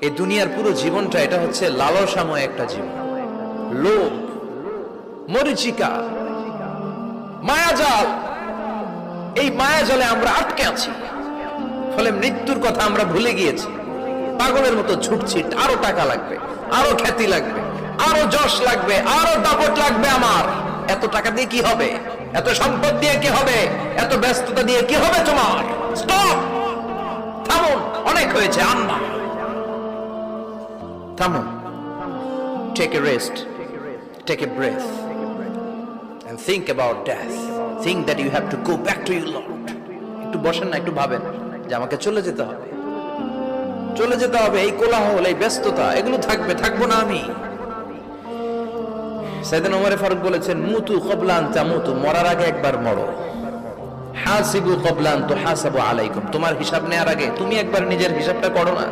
এই দুনিয়ার পুরো জীবনটা এটা হচ্ছে লালসাময় একটা জীবন, লোভ, মরিচিকা, মায়াজাল। এই মায়াজালে আমরা আটকে আছি, ফলে মৃত্যুর কথা আমরা ভুলে গিয়েছি। পাগলের মতো ছুটছি, আরো টাকা লাগবে, আরো খ্যাতি লাগবে, আরো যশ লাগবে, আরো দাপট লাগবে। আমার এত টাকা দিয়ে কি হবে? এত সম্পদ দিয়ে কি হবে? এত ব্যস্ততা দিয়ে কি হবে? তোমার স্টপ, থামুন, অনেক হয়েছে, আন্না, থামুন। Take a rest, take a breath and think about death. Think that you have to go back to your Lord. একটু বসেন না, একটু ভাবেন যে আমাকে চলে যেতে হবে, চলে যেতে হবে। এই কোলাহল, এই ব্যস্ততা, এগুলো থাকবে, থাকবো না আমি। সাইয়েদনা ওমর ফারুক বলেছেন, মুতু ক্বাবলা আন তামুতু, মরার আগে একবার মরো। হাসিবু ক্বাবলা আন তুহাসাবু আলাইকুম, তোমার হিসাব নেওয়ার আগে তুমি একবার নিজের হিসাবটা করো না।